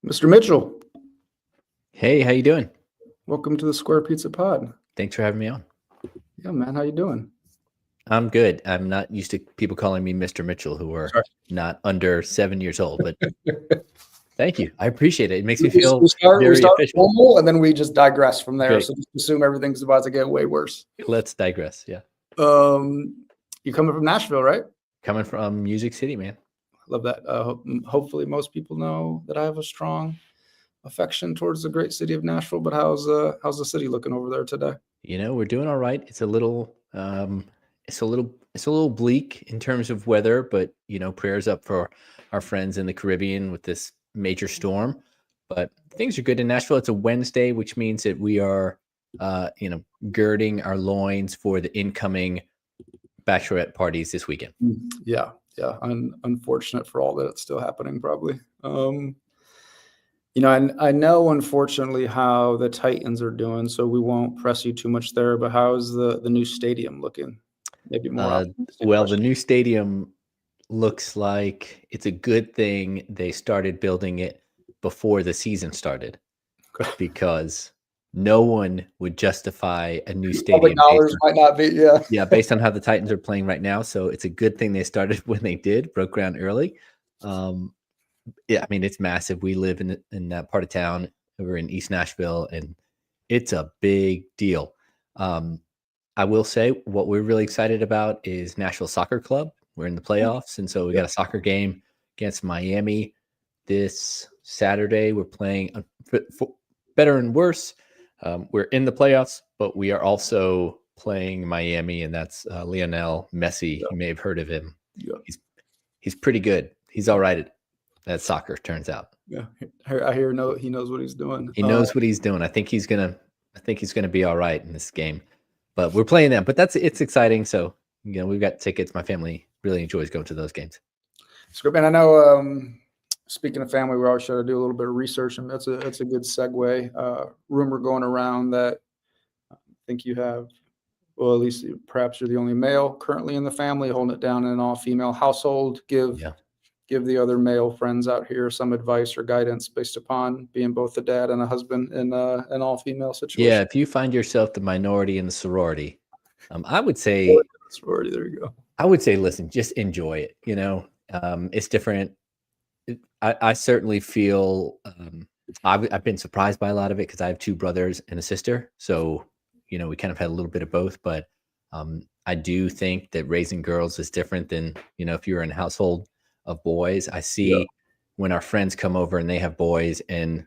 Mr. Mitchell, Hey, how you doing? welcome to the Square Pizza Pod. Thanks for having me on. Yeah, man, how you doing? I'm good. I'm not used to people calling me Mr. Mitchell who are Sorry. not under 7 years old, but thank you. I appreciate it. It makes me We feel start very official. normal and then we just digress from there. Great. So just assume everything's about to get way worse. Let's digress. Yeah. You coming from Nashville, right? Coming from Music City, man. Love that. Hopefully most people know that I have a strong affection towards the great city of Nashville. But how's the city looking over there today? We're doing all right. It's a little bleak in terms of weather, but prayers up for our friends in the Caribbean with this major storm. But things are good in Nashville. It's a Wednesday, which means that we are girding our loins for the incoming bachelorette parties this weekend. Yeah. Unfortunate for all that it's still happening, probably. I know, unfortunately, how the Titans are doing, so we won't press you too much there. But how's the new stadium looking? Maybe more optimistic Well, question. the new stadium looks like it's a good thing they started building it before the season started because no one would justify a new Public stadium dollars might not be, yeah. based on how the Titans are playing right now. So it's a good thing they started when they did, broke ground early. I mean, it's massive. We live in that part of town. We're in East Nashville, and it's a big deal. I will say what we're really excited about is Nashville Soccer Club. We're in the playoffs, and so we got a soccer game against Miami this Saturday. We're playing for better and worse. We're in the playoffs, but we are also playing Miami, and that's Lionel Messi. Yeah. You may have heard of him. Yeah. He's pretty good. He's all right at soccer, turns out. Yeah, I hear he knows what he's doing. He knows what he's doing. I think he's gonna be all right in this game. But we're playing them. But it's exciting. So we've got tickets. My family really enjoys going to those games. It's good, man. I know. Speaking of family, we always try to do a little bit of research, and that's a good segue. Rumor going around that I think you have, well, at least perhaps you're the only male currently in the family, holding it down in an all-female household. Give the other male friends out here some advice or guidance based upon being both a dad and a husband in an all-female situation. Yeah, if you find yourself the minority in the sorority, I would say sorority. There you go. I would say, listen, just enjoy it. It's different. I certainly feel I've been surprised by a lot of it because I have two brothers and a sister, so we kind of had a little bit of both. But I do think that raising girls is different than if you're in a household of boys. I see when our friends come over and they have boys, and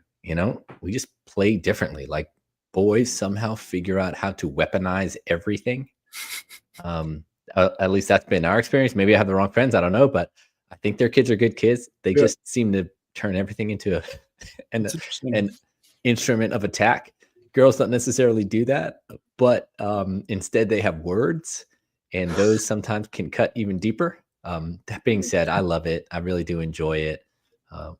we just play differently. Like boys somehow figure out how to weaponize everything. At least that's been our experience. Maybe I have the wrong friends. I don't know, but I think their kids are good kids. They just seem to turn everything into an instrument of attack. Girls don't necessarily do that, but instead they have words, and those sometimes can cut even deeper. That being said, I love it. I really do enjoy it.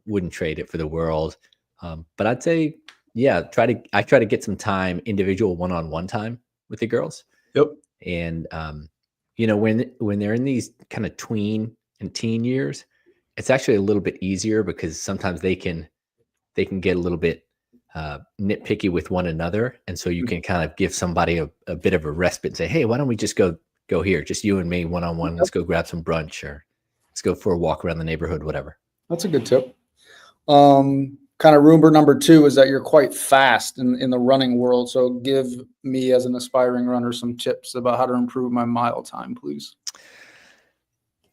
Wouldn't trade it for the world. But I'd say, I try to get some time, individual one-on-one time with the girls. Yep. And when they're in these kind of tween and teen years, it's actually a little bit easier because sometimes they can get a little bit nitpicky with one another, and so you can kind of give somebody a bit of a respite and say, hey, why don't we just go here, just you and me, one-on-one. Let's go grab some brunch, or let's go for a walk around the neighborhood, whatever. That's a good tip. Kind of rumor number 2 is that you're quite fast in the running world. So give me, as an aspiring runner, some tips about how to improve my mile time, please.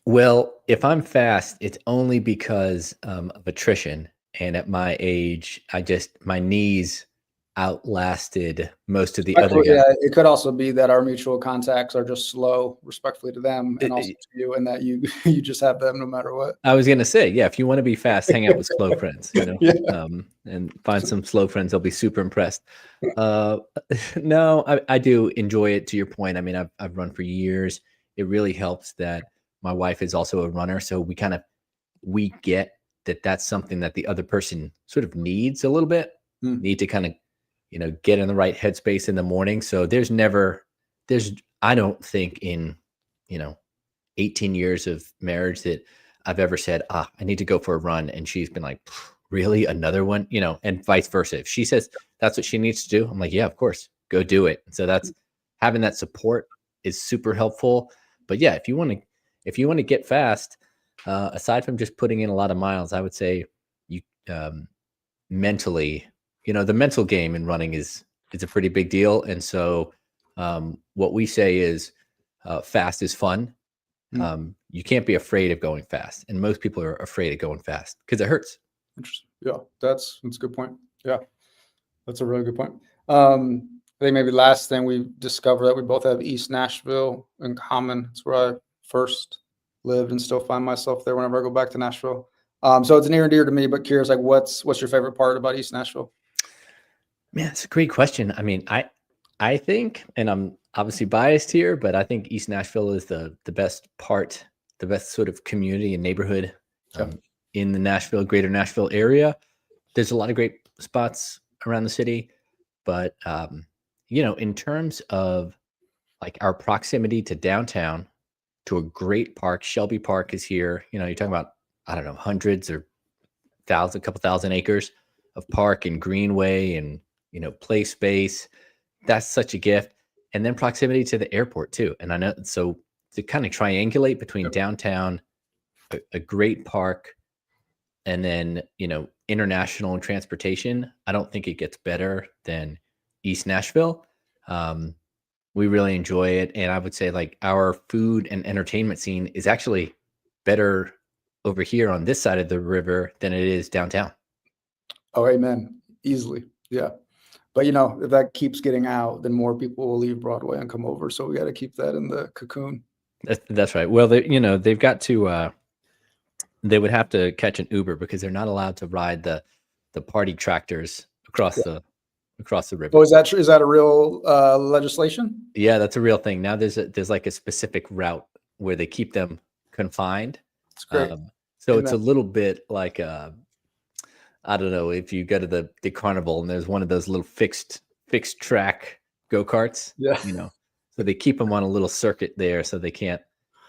Well, if I'm fast, it's only because of attrition. And at my age, my knees outlasted most of the other guys. Yeah, it could also be that our mutual contacts are just slow, respectfully to them, and also to you, and that you just have them no matter what. I was gonna say, if you want to be fast, hang out with slow friends, and find some slow friends. They'll be super impressed. No, I do enjoy it. To your point, I mean, I've run for years. It really helps that my wife is also a runner, so we get that that's something that the other person sort of needs a little bit. Need to kind of get in the right headspace in the morning. So I don't think in 18 years of marriage that I've ever said, I need to go for a run, and she's been like, really, another one, and vice versa. If she says that's what she needs to do, I'm like, yeah, of course, go do it. And so that's having that support is super helpful. But yeah, if you want to get fast, aside from just putting in a lot of miles, I would say you mentally, the mental game in running is a pretty big deal. And so what we say is fast is fun. You can't be afraid of going fast, and most people are afraid of going fast because it hurts. Interesting. Yeah, that's a good point. Yeah, that's a really good point. I think maybe last thing we discovered that we both have East Nashville in common. It's where I first lived and still find myself there whenever I go back to Nashville. So it's near and dear to me, but curious, like what's your favorite part about East Nashville? Man, it's a great question. I mean, I think, and I'm obviously biased here, but I think East Nashville is the best part, the best sort of community and neighborhood Yeah. in the greater Nashville area. There's a lot of great spots around the city, but in terms of like our proximity to downtown, to a great park, Shelby Park is here. You're talking about, I don't know, hundreds or couple thousand acres of park and greenway and play space. That's such a gift. And then proximity to the airport too. And I know, so to kind of triangulate between downtown, a great park, and then international transportation, I don't think it gets better than East Nashville. We really enjoy it, and I would say like our food and entertainment scene is actually better over here on this side of the river than it is downtown. Oh, amen. Easily. Yeah. But if that keeps getting out, then more people will leave Broadway and come over. So we got to keep that in the cocoon. That's right. Well, they've got to. They would have to catch an Uber because they're not allowed to ride the party tractors across the river. Oh, is that a real legislation? Yeah, that's a real thing. Now there's like a specific route where they keep them confined. It's great. So it's a little bit like I don't know, if you go to the carnival and there's one of those little fixed track go-karts. Yeah. So they keep them on a little circuit there so they can't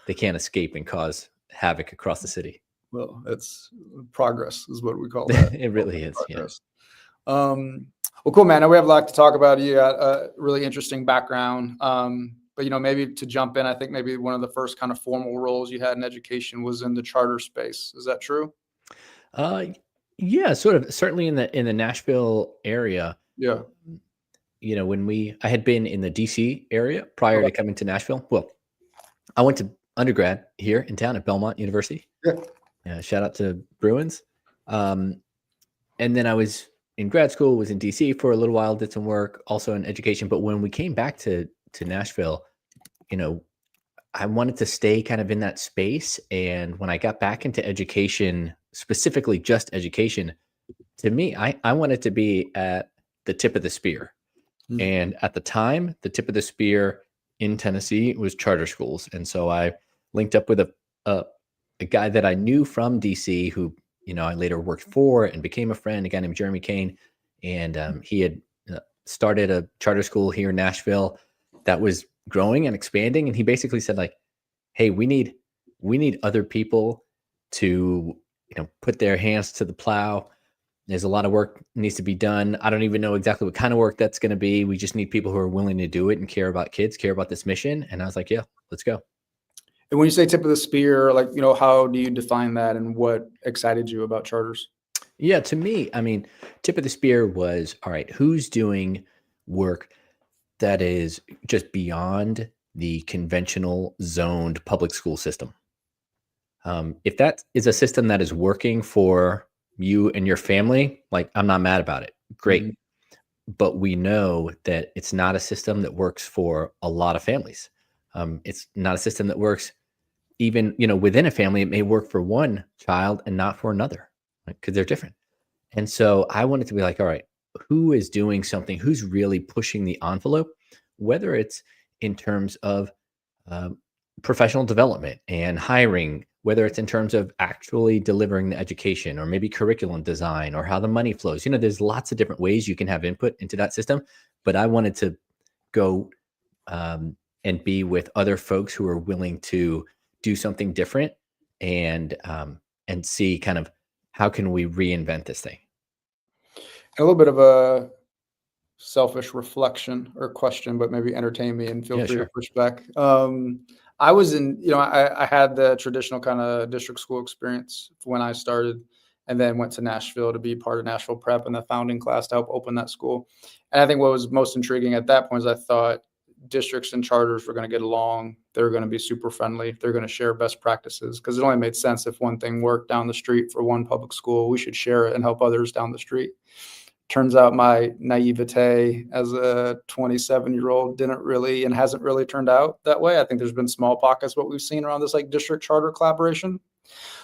escape and cause havoc across the city. Well, it's progress is what we call that. It really is. Progress. Yeah. Well, cool, man. Now we have a lot to talk about. You got a really interesting background. But maybe to jump in, I think maybe one of the first kind of formal roles you had in education was in the charter space. Is that true? Yeah, sort of. Certainly in the Nashville area. Yeah. I had been in the DC area prior to coming to Nashville. Well, I went to undergrad here in town at Belmont University. Yeah. Shout out to Bruins. And then I was in grad school, was in DC for a little while, did some work also in education. But when we came back to Nashville, I wanted to stay kind of in that space. And when I got back into education, specifically just education, to me, I wanted to be at the tip of the spear. Mm-hmm. And at the time, the tip of the spear in Tennessee was charter schools. And so I linked up with a guy that I knew from DC who, I later worked for and became a friend, a guy named Jeremy Kane. And he had started a charter school here in Nashville that was growing and expanding. And he basically said like, hey, we need other people to, put their hands to the plow. There's a lot of work needs to be done. I don't even know exactly what kind of work that's going to be. We just need people who are willing to do it and care about kids, care about this mission. And I was like, yeah, let's go. And when you say tip of the spear, like, how do you define that and what excited you about charters? Yeah, to me, I mean, tip of the spear was, all right, who's doing work that is just beyond the conventional zoned public school system? If that is a system that is working for you and your family, like, I'm not mad about it. Great. Mm-hmm. But we know that it's not a system that works for a lot of families. It's not a system that works even, within a family. It may work for one child and not for another, because they're different. And so I wanted to be like, all right, who is doing something? Who's really pushing the envelope, whether it's in terms of professional development and hiring, whether it's in terms of actually delivering the education or maybe curriculum design or how the money flows. There's lots of different ways you can have input into that system. But I wanted to go and be with other folks who are willing to do something different and see kind of how can we reinvent this thing? A little bit of a selfish reflection or question, but maybe entertain me and feel Yeah, free to sure. push back. I was in, I had the traditional kind of district school experience when I started, and then went to Nashville to be part of Nashville Prep and the founding class to help open that school. And I think what was most intriguing at that point is I thought districts and charters were going to get along. They're going to be super friendly. They're going to share best practices because it only made sense if one thing worked down the street for one public school, we should share it and help others down the street. Turns out my naivete as a 27-year-old didn't really and hasn't really turned out that way. I think there's been small pockets what we've seen around this like district charter collaboration.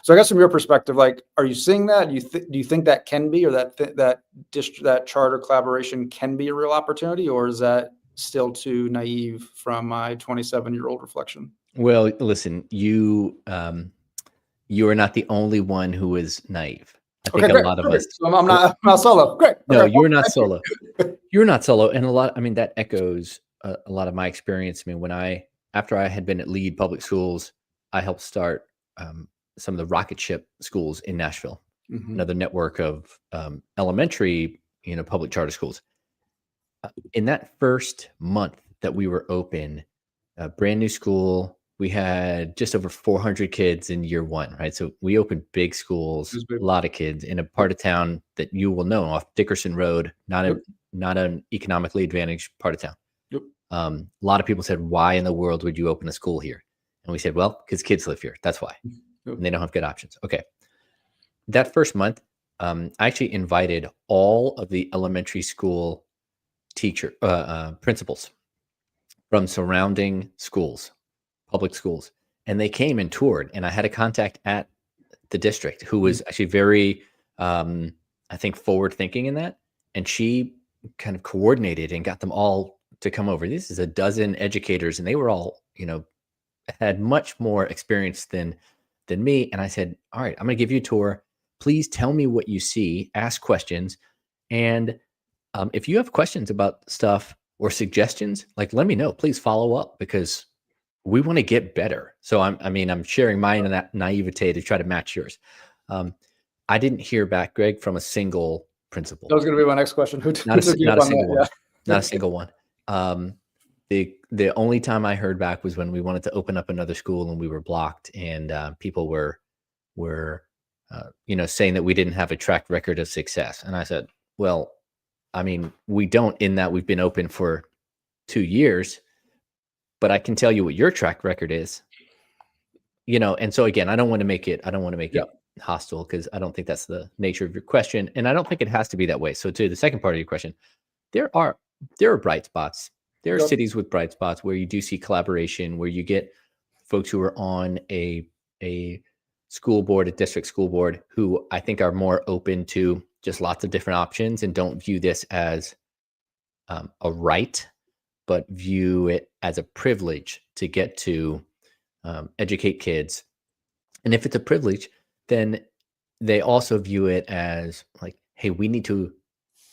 So I guess from your perspective, like, are you seeing that? Do you think that can be, or that charter collaboration can be a real opportunity, or is that still too naive from my 27-year-old reflection? Well, listen, you are not the only one who is naive. I Okay, think a great, lot of us. perfect. So I'm not solo. Great. No, Okay, well, you're not thank you. solo. You're not solo, and I mean, that echoes a lot of my experience. I mean, after I had been at Lead Public Schools, I helped start some of the rocket ship schools in Nashville, Mhm. another network of elementary, public charter schools. In that first month that we were open, a brand new school, we had just over 400 kids in year one, right? So we opened big It schools, was big. a lot of kids in a Yep. part of town that you will know off Dickerson Road, Yep. not an economically advantaged part of town. Yep. A lot of people said, "Why in the world would you open a school here?" And we said, "Well, because kids live here. That's why, Yep. and they don't have good options." Okay, that first month, I actually invited all of the elementary school principals from surrounding schools, public schools, and they came and toured. And I had a contact at the district who Mhm. was actually very, I think, forward thinking in that, and she kind of coordinated and got them all to come over. This is a dozen educators, and they were all, had much more experience than me. And I said, "All right, I'm going to give you a tour. Please tell me what you see. Ask questions, and if you have questions about stuff or suggestions, like let me know. Please follow up because we want to get better." So I'm sharing my naivete to try to match yours. Um, I didn't hear back, Greg, from a single That principal. was gonna be my next question. Who took you Not up a on single one. that? Not Yeah. a single one. Um, the only time I heard back was when we wanted to open up another school and we were blocked, and people were saying that we didn't have a track record of success. And I said, well, I mean, we don't, in that we've been open for 2 years, but I can tell you what your track record is. And so again, I don't want to make Yeah. it hostile because I don't think that's the nature of your question, and I don't think it has to be that way. So to the second part of your question, there are there are bright spots. There are Yep. cities with bright spots where you do see collaboration, where you get folks who are on a school board, a district school board, who I think are more open to just lots of different options and don't view this as a right, but view it as a privilege to get to educate kids. And if it's a privilege, then they also view it as like, hey, we need to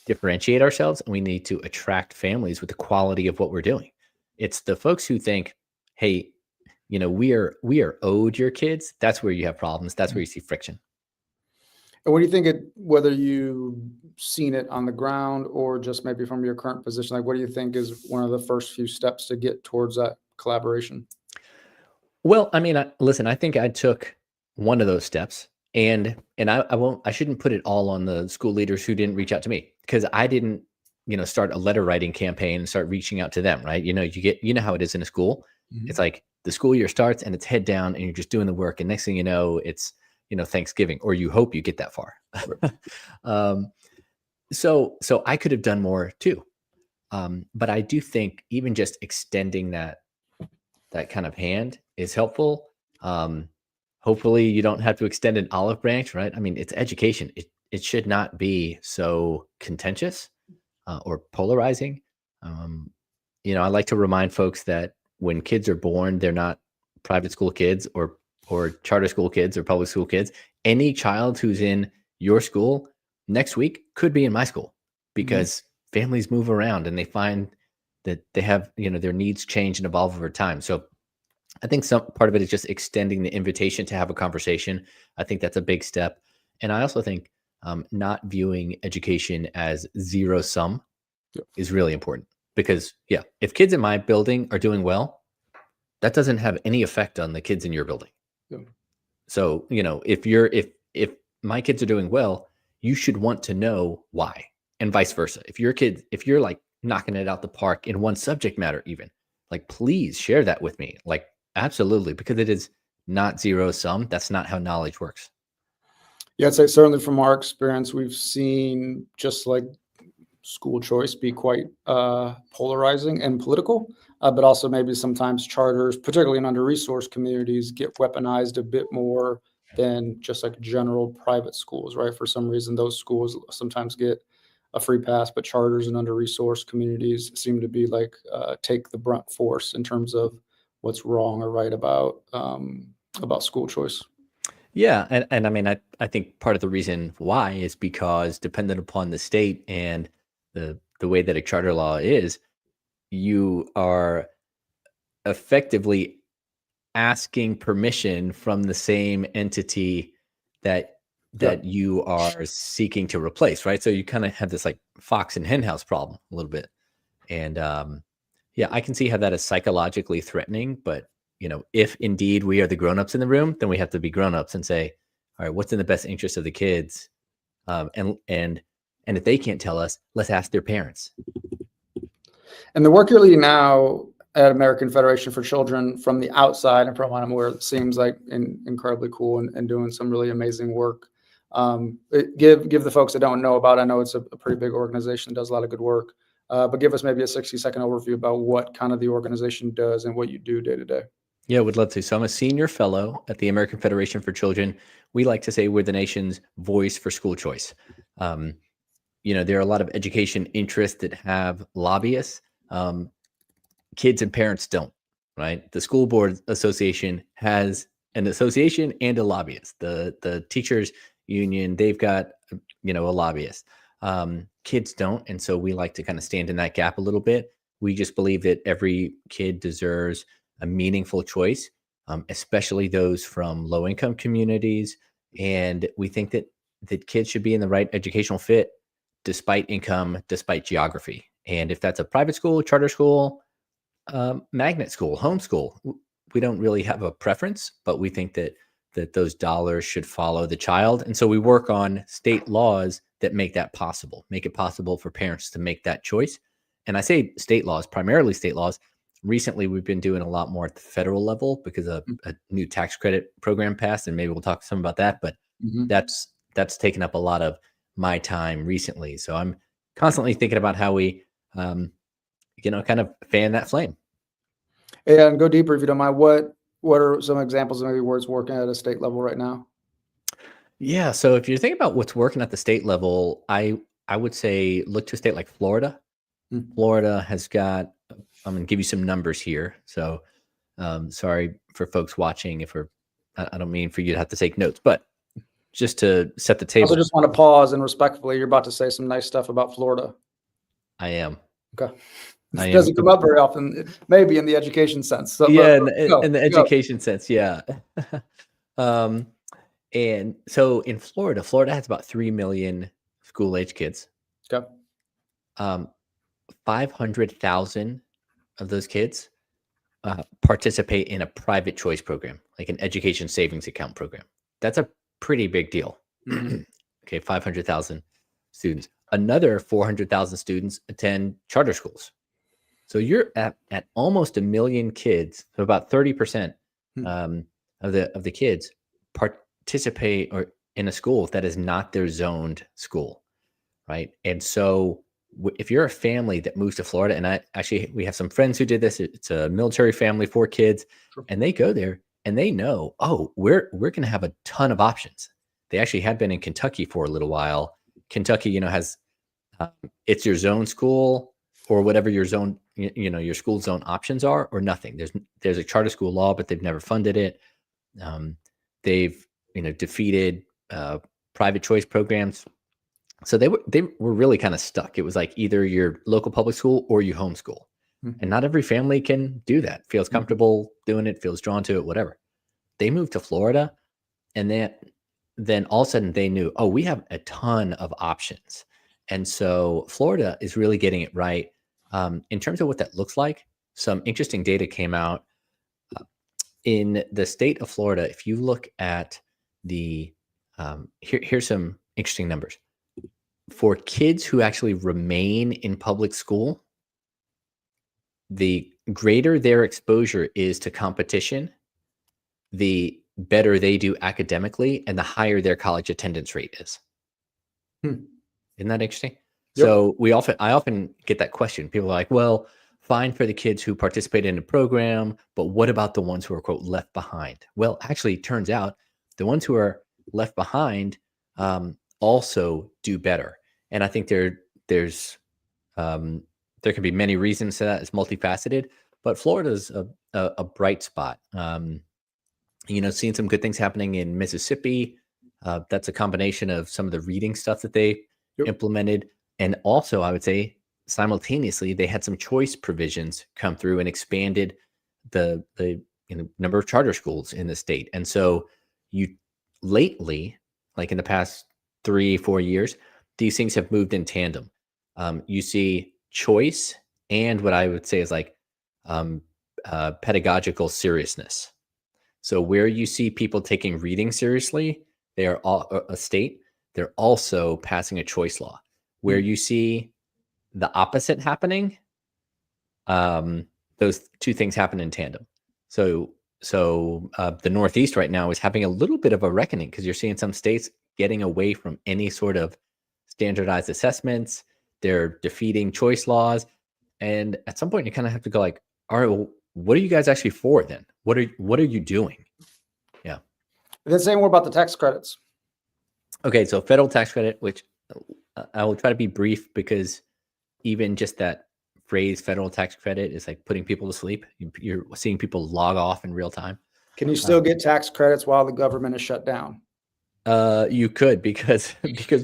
differentiate ourselves and we need to attract families with the quality of what we're doing. It's the folks who think, hey, we are owed your kids. That's where you have problems. That's where you see friction. And what do you think whether you've seen it on the ground or just maybe from your current position, like what do you think is one of the first few steps to get towards that collaboration? Well, I mean, listen, I think I took one of those steps, and I shouldn't put it all on the school leaders who didn't reach out to me because I didn't, start a letter writing campaign and start reaching out to them, right? You know how it is in a school. It's Mhm. like the school year starts and it's head down and you're just doing the work, and next thing you know, it's Thanksgiving, or you hope you get that far. Right. um, so I could have done more too, but I do think even just extending that kind of hand is helpful. Um, Hopefully, you don't have to extend an olive branch, right? I mean, it's education. It should not be so contentious or polarizing. Um, I like to remind folks that when kids are born, they're not private school kids or charter school kids or public school kids. Any child who's in your school next week could be in my school Mhm. because families move around and they find that they have, their needs change and evolve over time. So I think some part of it is just extending the invitation to have a conversation. I think that's a big step. And I also think not viewing education as zero sum Yeah. is really important because, yeah, if kids in my building are doing well, that doesn't have any effect on the kids in your building. Yeah. So, if my kids are doing well, you should want to know why, and vice versa. If you're like knocking it out the park in one subject matter, even like, please share that with me. Like, absolutely, because it is not zero sum. That's not how knowledge works. Yeah, I'd say certainly from our experience, we've seen just like school choice be quite polarizing and political, but also maybe sometimes charters, particularly in under-resourced communities, get weaponized a bit more than just like general private schools, right? For some reason, those schools sometimes get a free pass, but charters in under-resourced communities seem to be like take the brunt force in terms of what's wrong or right about school choice. Yeah, and I mean, I think part of the reason why is because dependent upon the state and the way that a charter law is, you are effectively asking permission from the same entity that Yeah. you are seeking to replace, right? So you kind of have this like fox and hen house problem a little bit. And yeah, I can see how that is psychologically threatening, but if indeed we are the grown-ups in the room, then we have to be grown-ups and say, all right, what's in the best interest of the kids? And if they can't tell us, let's ask their parents. And the work you're leading now at American Federation for Children from the outside and from what I'm aware, it seems like incredibly cool and doing some really amazing work. Give the folks that don't know about it, I know it's a pretty big organization, does a lot of good work, but give us maybe a 60-second overview about what kind of the organization does and what you do day to day. Yeah, would love to. So I'm a senior fellow at the American Federation for Children. We like to say we're the nation's voice for school choice. Um, there are a lot of education interests that have lobbyists. Kids and parents don't, right? The School Board Association has an association and a lobbyist. The teachers union, they've got a lobbyist. Kids don't, and so we like to kind of stand in that gap a little bit. We just believe that every kid deserves a meaningful choice, especially those from low income communities. And we think that kids should be in the right educational fit despite income, despite geography. And if that's a private school, charter school, magnet school, homeschool, we don't really have a preference, but we think that those dollars should follow the child. And so we work on state laws that make that possible, make it possible for parents to make that choice. And I say state laws, primarily state laws. Recently, we've been doing a lot more at the federal level because a new tax credit program passed, and maybe we'll talk some about that. But Mm-hmm. that's taken up a lot of my time recently. So I'm constantly thinking about how we, kind of fan that flame. And go deeper if you don't mind. What are some examples of maybe where it's working at a state level right now? Yeah. So if you're thinking about what's working at the state level, I would say look to a state like Florida. Mm. Florida has got. I'm going to give you some numbers here. So sorry for folks watching if I don't mean for you to have to take notes, but just to set the I also table. just want to pause and respectfully, you're about to say some nice stuff about Florida. I am. Okay. I It am. doesn't come up very often, maybe in the education sense. So, Yeah, go, in the go. education sense, yeah. um, and so in Florida has about 3 million school age kids. Okay. 500,000 of those kids participate in a private choice program, like an education savings account program. That's a pretty big deal. Mhm. Okay, 500,000 students. Another 400,000 students attend charter schools. So you're at almost a million kids. So about 30% Hmm. of the kids participate or in a school that is not their zoned school, right? And so if you're a family that moves to Florida, and we have some friends who did this. It's a military family, 4 kids, Sure. and they go there and they know, oh, we're going to have a ton of options. They actually had been in Kentucky for a little while. Kentucky, has it's your zone school or whatever your zone, your school zone options are, or nothing. There's a charter school law, but they've never funded it. They've defeated private choice programs. So they were really kind of stuck. It was like either your local public school or you homeschool. Mhm. And not every family can do that. Feels Mhm. comfortable doing it, feels drawn to it, whatever. They moved to Florida, and then all of a sudden they knew, oh, we have a ton of options. And so Florida is really getting it right. In terms of what that looks like, some interesting data came out in the state of Florida. If you look at the, here's some interesting numbers. For kids who actually remain in public school, the greater their exposure is to competition, the better they do academically and the higher their college attendance rate is. Hmm. Isn't that interesting? Yep. So I often get that question. People are like, well, fine for the kids who participate in the program, but what about the ones who are, quote, left behind? Well, actually, it turns out the ones who are left behind also do better. And I think there's there can be many reasons to that. It's multifaceted, but Florida's a bright spot. Seeing some good things happening in Mississippi. That's a combination of some of the reading stuff that they Yep. implemented. And also, I would say simultaneously, they had some choice provisions come through and expanded the number of charter schools in the state. And so you lately, like in the past 3-4 years, these things have moved in tandem. You see choice and what I would say is like pedagogical seriousness. So where you see people taking reading seriously, they are all a state. They're also passing a choice law. Where you see the opposite happening, those two things happen in tandem. So the Northeast right now is having a little bit of a reckoning because you're seeing some states getting away from any sort of standardized assessments. They're defeating choice laws, and at some point you kind of have to go like, all right, well, what are you guys actually for then? What are you doing? Yeah. Then say more about the tax credits. Okay, so federal tax credit, which I will try to be brief because even just that phrase federal tax credit is like putting people to sleep. You're seeing people log off in real time. Can you still get tax credits while the government is shut down? You could because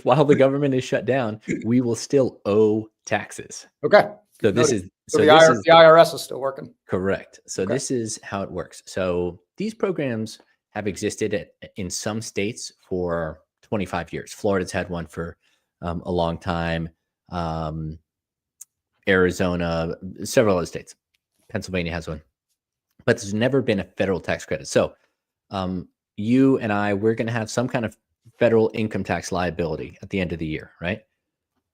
while the government is shut down, we will still owe taxes. Okay. So Noted. this is So the IRS is still working. correct. So Okay. this is how it works. So these programs have existed in some states for 25 years. Florida's had one for a long time. Arizona, several other states. Pennsylvania has one, but there's never been a federal tax credit. So you and I, we're going to have some kind of federal income tax liability at the end of the year, right?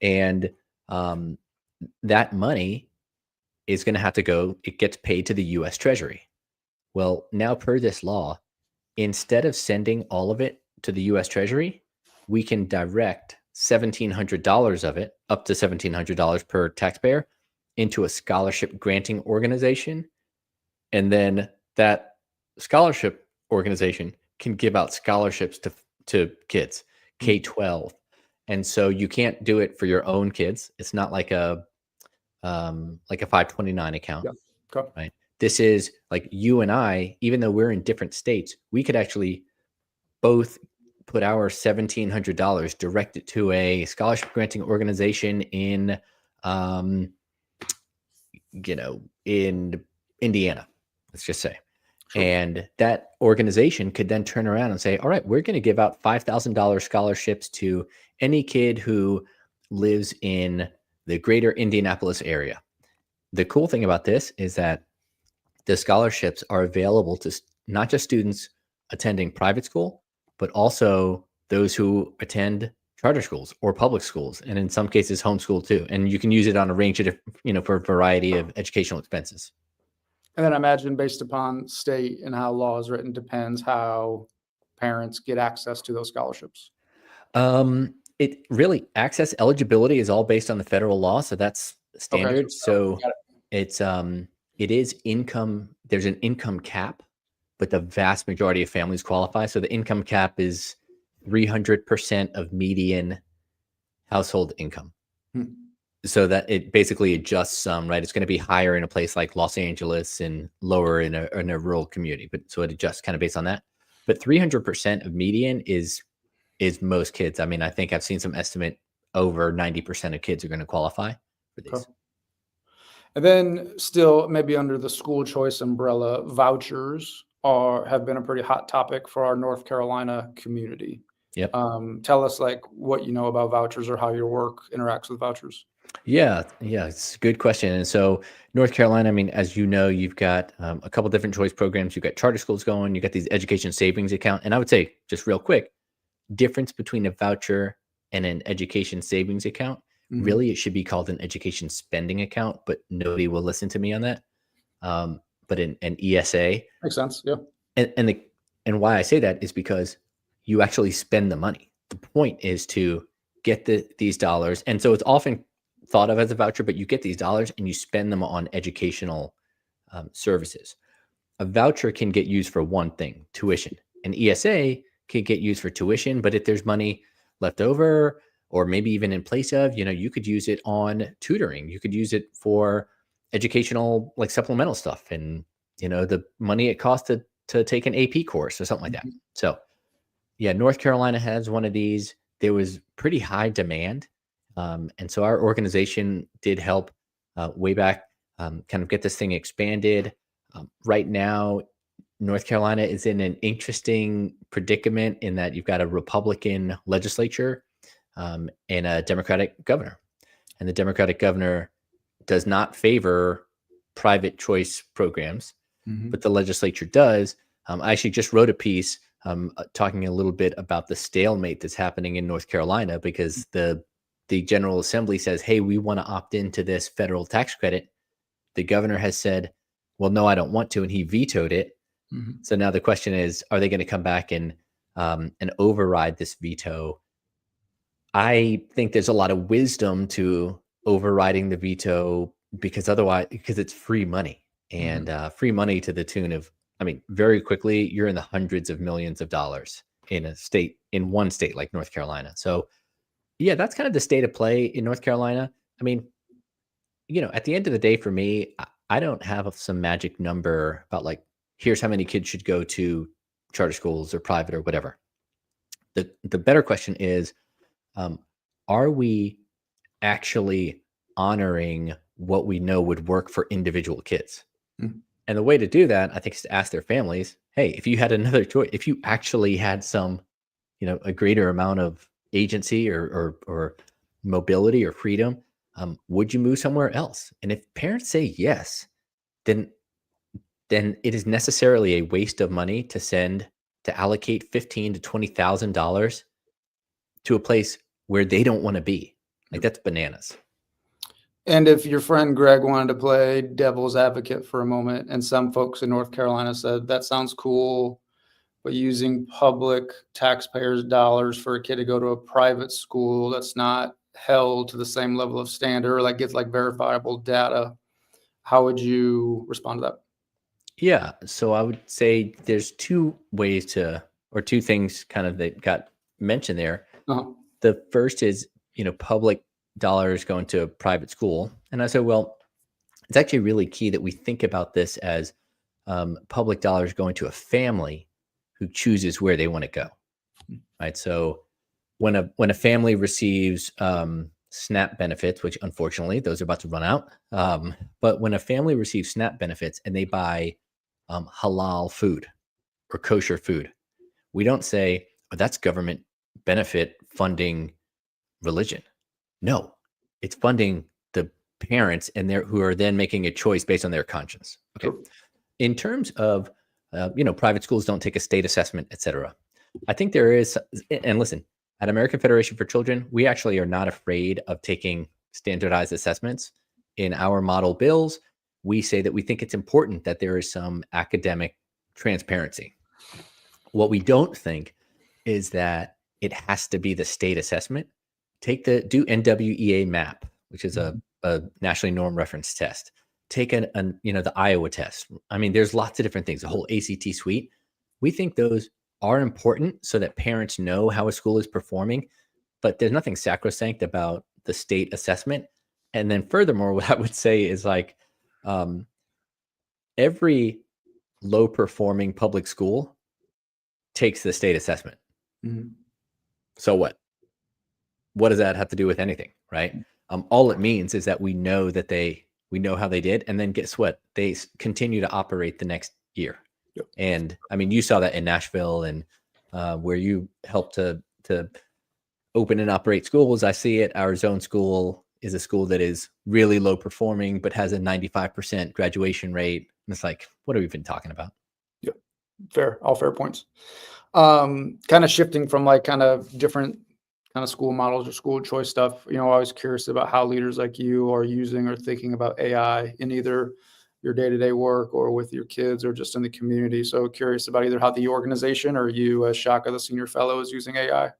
And that money is going to have to go, it gets paid to the US Treasury. Well, now per this law, instead of sending all of it to the US Treasury, we can direct $1,700 of it, up to $1,700 per taxpayer, into a scholarship granting organization. And then that scholarship organization can give out scholarships to kids, K-12. And so you can't do it for your own kids. It's not like a 529 account, Yeah. Okay. right? This is like you and I, even though we're in different states, we could actually both put our $1,700 directed to a scholarship granting organization in in Indiana, let's just say. Sure. And that organization could then turn around and say, all right, we're going to give out $5,000 scholarships to any kid who lives in the greater Indianapolis area. The cool thing about this is that the scholarships are available to not just students attending private school, but also those who attend charter schools or public schools, and in some cases homeschool too. And you can use it on a range of different, for a variety of educational expenses. And then I imagine based upon state and how law is written depends how parents get access to those scholarships. It really access eligibility is all based on the federal law, so that's standard. Okay, So got it is income. There's an income cap, but the vast majority of families qualify. So the income cap is 300% of median household income. So that it basically adjusts some, right? It's going to be higher in a place like Los Angeles and lower in a rural community, but so it adjusts kind of based on that. But 300% of median is most kids. I mean, I think I've seen some estimate over 90% of kids are going to qualify for these. Okay. And then still maybe under the school choice umbrella, vouchers have been a pretty hot topic for our North Carolina community. Yep. Tell us like what you know about vouchers or how your work interacts with vouchers. Yeah, yeah, it's a good question. And so, North Carolina, I mean, as you know, you've got a couple different choice programs. You've got charter schools going. You got these education savings account. And I would say, just real quick, difference between a voucher and an education savings account. Mhm. Really, it should be called an education spending account, but nobody will listen to me on that. But an ESA, Makes sense. Yeah. and why I say that is because you actually spend the money. The point is to get these dollars, and so it's often thought of as a voucher, but you get these dollars and you spend them on educational services. A voucher can get used for one thing, tuition. An ESA can get used for tuition, but if there's money left over, or maybe even in place of, you could use it on tutoring. You could use it for educational, like supplemental stuff, and the money it costs to take an AP course or something like that. Mhm. So yeah, North Carolina has one of these. There was pretty high demand, and so our organization did help way back, kind of get this thing expanded. Right now, North Carolina is in an interesting predicament in that you've got a Republican legislature, and a Democratic governor, and the Democratic governor does not favor private choice programs, Mhm. but the legislature does. I actually just wrote a piece talking a little bit about the stalemate that's happening in North Carolina because the General Assembly says, "Hey, we want to opt into this federal tax credit." The governor has said, "Well, no, I don't want to," and he vetoed it. Mhm. So now the question is, are they going to come back and override this veto? I think there's a lot of wisdom to overriding the veto because it's free money, Mhm. and free money to the tune of, I mean, very quickly you're in the hundreds of millions of dollars in one state like North Carolina. So yeah, that's kind of the state of play in North Carolina. I mean, at the end of the day, for me, I don't have some magic number about like, here's how many kids should go to charter schools or private or whatever. The better question is, um, are we actually honoring what we know would work for individual kids? Mhm. And the way to do that, I think, is to ask their families, hey, if you had another choice, if you actually had some, a greater amount of agency or mobility or freedom, would you move somewhere else? And if parents say yes, then it is necessarily a waste of money to allocate 15 to $20,000 to a place where they don't want to be. Like, Yep. that's bananas. And if your friend Greg wanted to play devil's advocate for a moment, and some folks in North Carolina said that sounds cool, but using public taxpayers' dollars for a kid to go to a private school that's not held to the same level of standard, or like gets like verifiable data, how would you respond to that? Yeah. So I would say there's two things kind of that got mentioned there. Uh-huh. The first is, public dollars going to a private school. And I said, well, it's actually really key that we think about this as public dollars going to a family who chooses where they want to go. Right. So when a family receives SNAP benefits, which unfortunately those are about to run out, but when a family receives SNAP benefits and they buy halal food or kosher food, we don't say, oh, that's government benefit funding religion. No, it's funding the parents and their who are then making a choice based on their conscience. Okay. Sure. In terms of, private schools don't take a state assessment, et cetera. I think there is, and listen, at American Federation for Children, we actually are not afraid of taking standardized assessments. In our model bills, we say that we think it's important that there is some academic transparency. What we don't think is that it has to be the state assessment. Do NWEA MAP, which is a, Mhm. a nationally norm reference test. Take the Iowa test. I mean, there's lots of different things, the whole ACT suite. We think those are important so that parents know how a school is performing, but there's nothing sacrosanct about the state assessment. And then furthermore, what I would say is like, um, every low performing public school takes the state assessment. Mhm. So what? What does that have to do with anything, right? All it means is that we know how they did, and then guess what? They continue to operate the next year. Yep. And I mean, you saw that in Nashville, and where you helped to to open and operate schools. I see it. Our zone school is a school that is really low performing, but has a 95% graduation rate. And it's like, what are we even talking about? Yeah, all fair points. Kind of shifting from like kind of different kind of school models or school choice stuff. Always curious about how leaders like you are using or thinking about AI in either your day-to-day work or with your kids or just in the community. So curious about either how the organization or you as Shaka, the senior fellow, is using AI.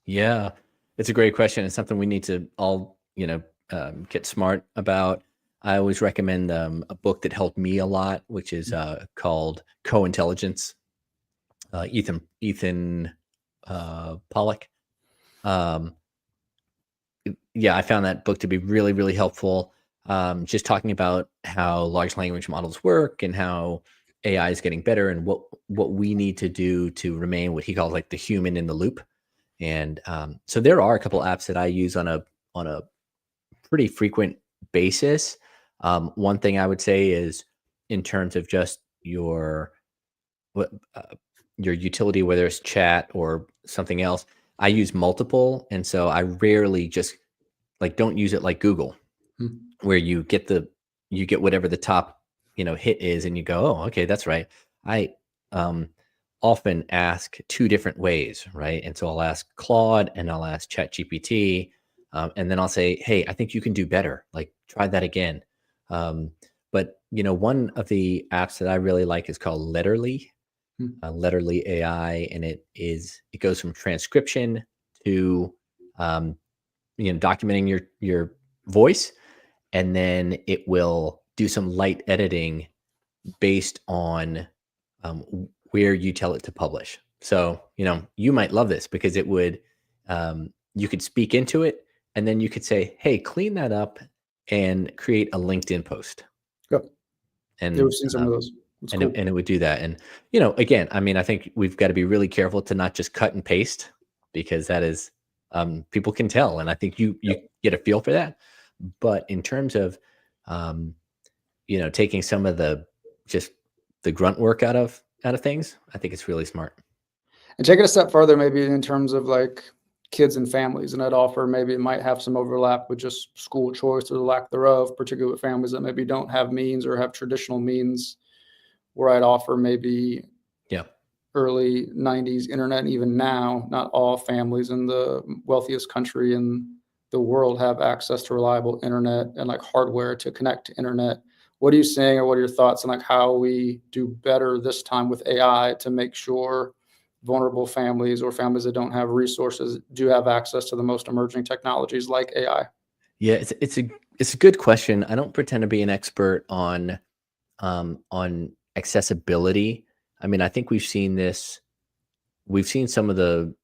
Yeah, it's a great question. It's something we need to all, get smart about. I always recommend a book that helped me a lot, which is called Co-Intelligence. Ethan Pollock. Um, yeah, I found that book to be really, really helpful. Just talking about how large language models work and how AI is getting better and what we need to do to remain what he calls like the human in the loop. And so there are a couple apps that I use on a pretty frequent basis. One thing I would say is in terms of just what your utility, whether it's chat or something else, I use multiple, and so I rarely just like don't use it like Google, Hmm. where you get whatever the top hit is, and you go, oh, okay, that's right. I um, often ask two different ways, right? And so I'll ask Claude and I'll ask ChatGPT, and then I'll say, hey, I think you can do better. Like try that again. But one of the apps that I really like is called Hmm. Letterly AI, and it goes from transcription to um, documenting your voice, and then it will do some light editing based on where you tell it to publish. So you might love this because it would you could speak into it, and then you could say, "Hey, clean that up and create a LinkedIn post." Yep. Yeah, we've And seen some of those. It's and it, cool. and it would do that. And again, I mean, I think we've got to be really careful to not just cut and paste, because that is people can tell, and I think you Yep. get a feel for that. But in terms of um, taking some of just the grunt work out of things, I think it's really smart. And take it a step further, maybe in terms of like kids and families, and I'd offer maybe it might have some overlap with just school choice or the lack thereof, particularly with families that maybe don't have means or have traditional means, where I'd offer maybe Yeah. early 90s internet. And even now, not all families in the wealthiest country in the world have access to reliable internet and like hardware to connect to internet. What are you saying, or what are your thoughts on like how we do better this time with AI to make sure vulnerable families or families that don't have resources do have access to the most emerging technologies like AI? Yeah, it's a good question. I don't pretend to be an expert on accessibility. I mean, I think we've seen this. We've seen some of the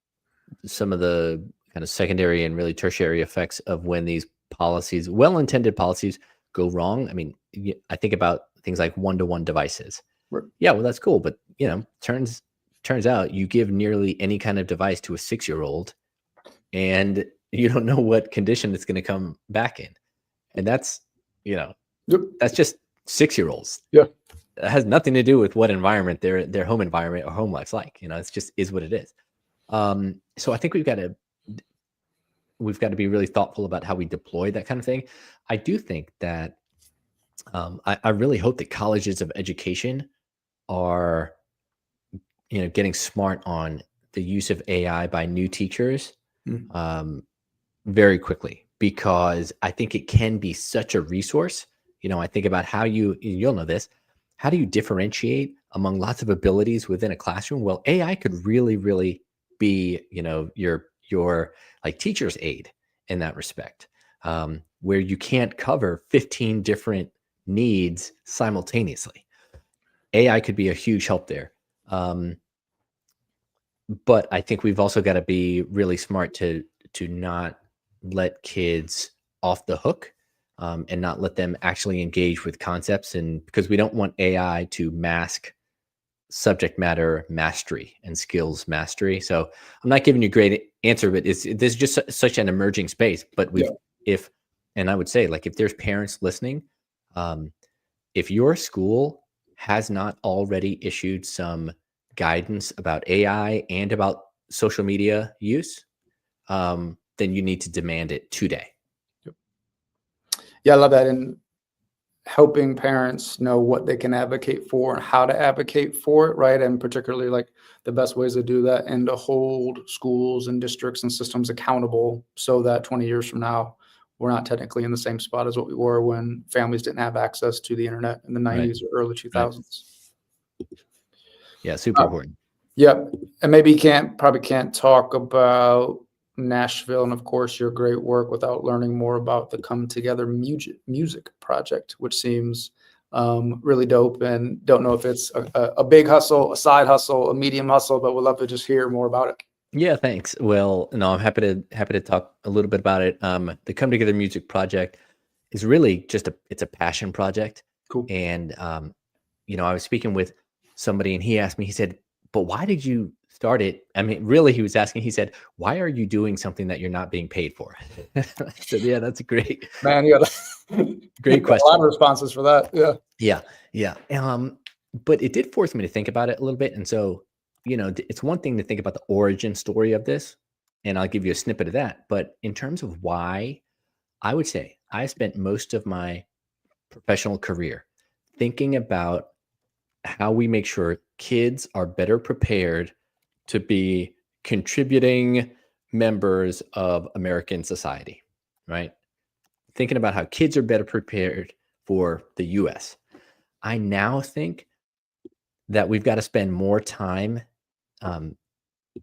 kind of secondary and really tertiary effects of when these policies, well-intended policies, go wrong. I mean, I think about things like one-to-one devices. Right. Yeah, well, that's cool, but turns out you give nearly any kind of device to a 6-year-old, and you don't know what condition it's going to come back in, and you know Yep. that's just 6-year-olds. Yeah. It has nothing to do with what environment their home environment or home life's like. It's just is what it is. So I think we've got to be really thoughtful about how we deploy that kind of thing. I do think that I really hope that colleges of education are getting smart on the use of AI by new teachers Mm. um, very quickly, because I think it can be such a resource. I think about how you'll know this. How do you differentiate among lots of abilities within a classroom? Well, AI could really, really be, your like teacher's aid in that respect, where you can't cover 15 different needs simultaneously. AI could be a huge help there. Um, but I think we've also got to be really smart to not let kids off the hook, and not let them actually engage with concepts, and because we don't want AI to mask subject matter mastery and skills mastery. So I'm not giving you a great answer, but this is just such an emerging space. But Yeah. if, and I would say, like, if there's parents listening, um, if your school has not already issued some guidance about AI and about social media use, then you need to demand it today. Yeah, I love that. And helping parents know what they can advocate for and how to advocate for it, right? And particularly like the best ways to do that and to hold schools and districts and systems accountable so that 20 years from now, we're not technically in the same spot as what we were when families didn't have access to the internet in the Right. 90s or early Right. 2000s. Yeah. Super important. Yep. And maybe probably can't talk about Nashville and of course your great work without learning more about the Come Together music project, which seems really dope. And don't know if it's a big hustle, a side hustle, a medium hustle, but would love to just hear more about it. Yeah, thanks. Well, no, I'm happy to talk a little bit about it. The Come Together Music Project is really just it's a passion project. Cool. And I was speaking with somebody and he asked me, he said, "But why did you start it?" I mean, really, he was asking, he said, "Why are you doing something that you're not being paid for?" I said, "Yeah, that's a great, Man, you got great a question." lot of responses for that. Yeah. Yeah, yeah. But it did force me to think about it a little bit. And so, it's one thing to think about the origin story of this, and I'll give you a snippet of that. But in terms of why, I would say I spent most of my professional career thinking about how we make sure kids are better prepared to be contributing members of American society, right? Thinking about how kids are better prepared for the US. I now think that we've got to spend more time um,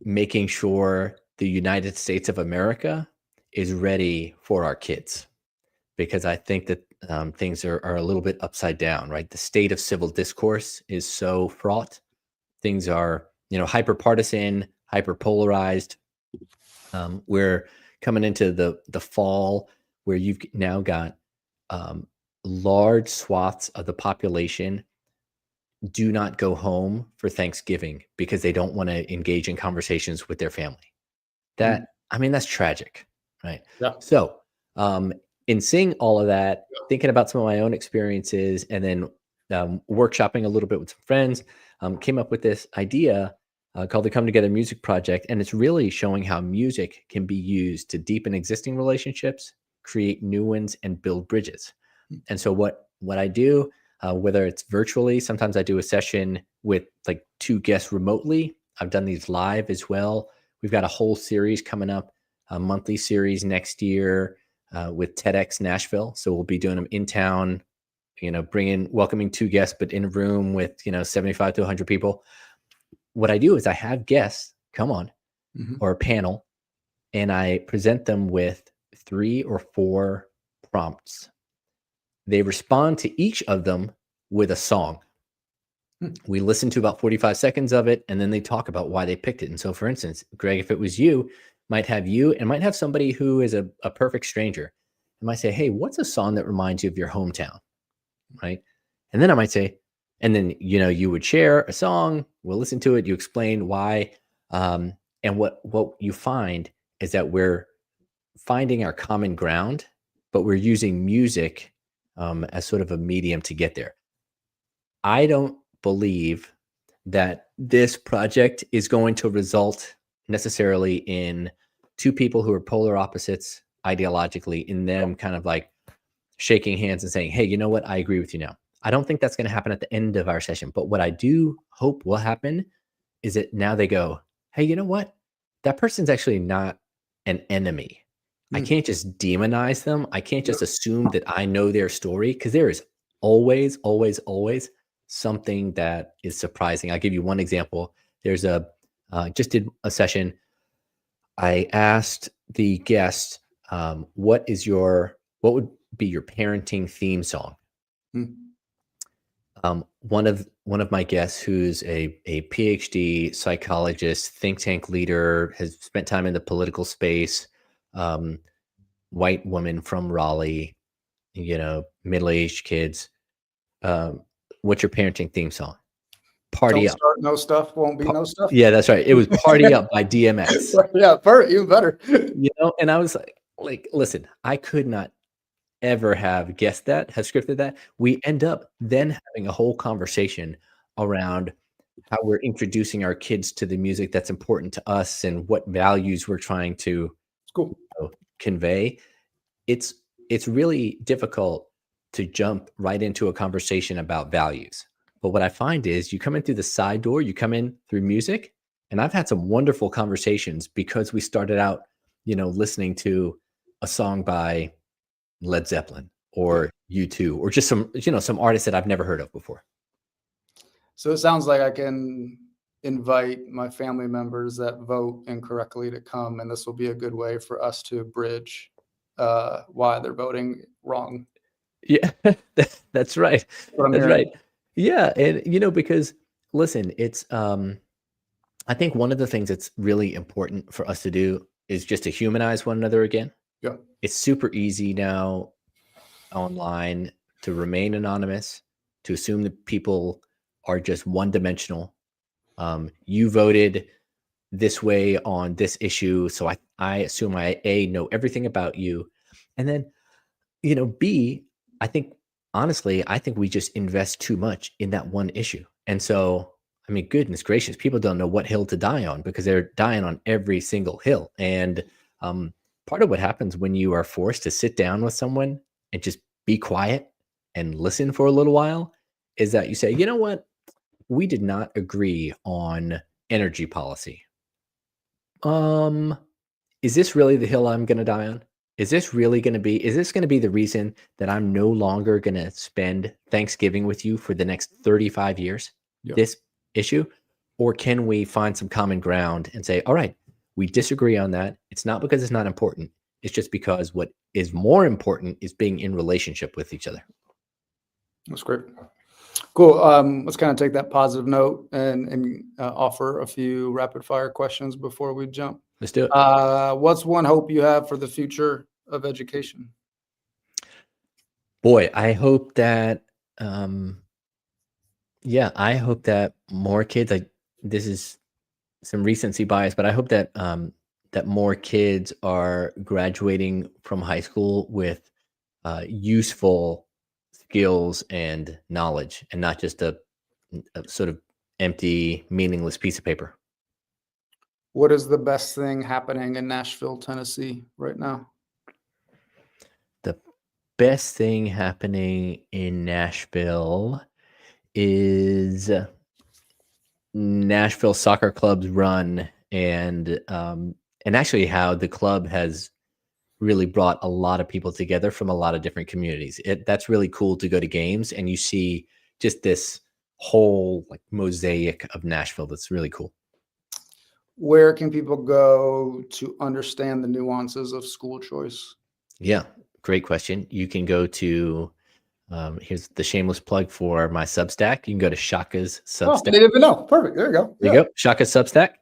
making sure the United States of America is ready for our kids, because I think that things are a little bit upside down, right? The state of civil discourse is so fraught. Things are, hyper partisan, hyper polarized. We're coming into the fall where you've now got um, large swaths of the population do not go home for Thanksgiving because they don't want to engage in conversations with their family. Mm. I mean, that's tragic, right? Yeah. So, in seeing all of that, thinking about some of my own experiences, and then workshopping a little bit with some friends, came up with this idea called the Come Together Music Project. And it's really showing how music can be used to deepen existing relationships, create new ones, and build bridges. And so what I do, whether it's virtually, sometimes I do a session with like 2 guests remotely. I've done these live as well. We've got a whole series coming up, a monthly series next year with TEDx Nashville. So we'll be doing them in town, welcoming 2 guests, but in a room with 75 to 100 people. What I do is I have guests come on or a panel, and I present them with 3 or 4 prompts. They respond to each of them with a song. We listen to about 45 seconds of it, and then they talk about why they picked it. And so, for instance, Greg, if it was you, might have somebody who is a perfect stranger and might say, "Hey, what's a song that reminds you of your hometown?" Right. And then I might say, and then, you would share a song, we'll listen to it, you explain why. And what you find is that we're finding our common ground, but we're using music as sort of a medium to get there. I don't believe that this project is going to result necessarily in 2 people who are polar opposites ideologically, in them kind of like shaking hands and saying, "Hey, you know what? I agree with you now." I don't think that's going to happen at the end of our session. But what I do hope will happen is that now they go, "Hey, you know what? That person's actually not an enemy. I can't just demonize them. I can't just assume that I know their story, because there is always, always, always something that is surprising." I'll give you one example. There's just did a session. I asked the guest, what would be your parenting theme song? One of my guests, who's a PhD psychologist, think tank leader, has spent time in the political space, white woman from Raleigh, middle-aged kids. What's your parenting theme song? Party Don't Up. start no stuff, won't be no stuff. Yeah, that's right. It was Party Up by DMX. Yeah, even better. And I was like, listen, I could not ever have guessed that, have scripted that. We end up then having a whole conversation around how we're introducing our kids to the music that's important to us and what values we're trying to Cool. convey, it's really difficult to jump right into a conversation about values. But what I find is you come in through the side door, you come in through music, and I've had some wonderful conversations because we started out, listening to a song by Led Zeppelin Yeah. or U2 or just some artists that I've never heard of before. So it sounds like I can invite my family members that vote incorrectly to come, and this will be a good way for us to bridge why they're voting wrong. Yeah, that's right. What I'm That's hearing. right. Yeah, and because listen, it's I think one of the things that's really important for us to do is just to humanize one another again. Yeah. It's super easy now online to remain anonymous, to assume that people are just one dimensional. You voted this way on this issue, so I assume I know everything about you, and then B, I think honestly, I think we just invest too much in that one issue. And so, I mean, goodness gracious, people don't know what hill to die on because they're dying on every single hill. And part of what happens when you are forced to sit down with someone and just be quiet and listen for a little while is that you say, you know what? We did not agree on energy policy. Um, is this really the hill I'm gonna die on? Is this gonna be the reason that I'm no longer gonna spend Thanksgiving with you for the next 35 years? Yeah. This issue? Or can we find some common ground and say, all right, we disagree on that. It's not because it's not important. It's just because what is more important is being in relationship with each other. That's great. Cool. Let's kind of take that positive note and offer a few rapid fire questions before we jump. Let's do it. What's one hope you have for the future of education? Boy, I hope that I hope that more kids like this is some recency bias, but I hope that that more kids are graduating from high school with useful skills and knowledge, and not just a sort of empty, meaningless piece of paper. What is the best thing happening in Nashville, Tennessee right now? The best thing happening in Nashville is Nashville Soccer Club's run, and actually how the club has really brought a lot of people together from a lot of different communities. That's really cool to go to games and you see just this whole like mosaic of Nashville. That's really cool. Where can people go to understand the nuances of school choice? Yeah, great question. You can go to here's the shameless plug for my Substack. You can go to Shaka's Oh, Substack. didn't even know. Perfect. There you go. There you go, Shaka's Substack.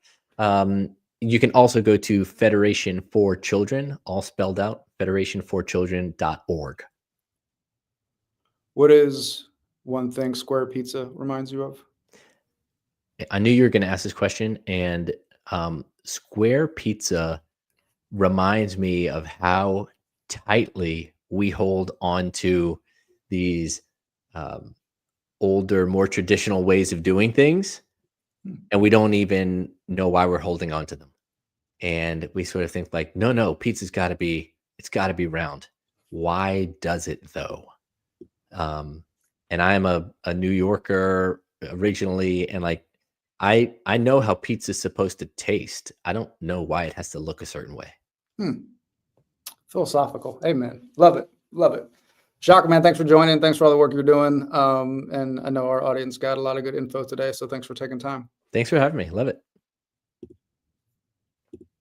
You can also go to Federation for Children, all spelled out, federationforchildren.org. What is one thing Square Pizza reminds you of? I knew you were going to ask this question, and Square Pizza reminds me of how tightly we hold on to these older, more traditional ways of doing things, and we don't even know why we're holding on to them. And we sort of think like, no, pizza's got to be, it's got to be round. Why does it though? And I'm a New Yorker originally, and like I know how pizza's supposed to taste. I don't know why it has to look a certain way. Philosophical. Amen. Love it. Love it. Shaka, man, thanks for joining. Thanks for all the work you're doing. And I know our audience got a lot of good info today. So thanks for taking time. Thanks for having me. Love it.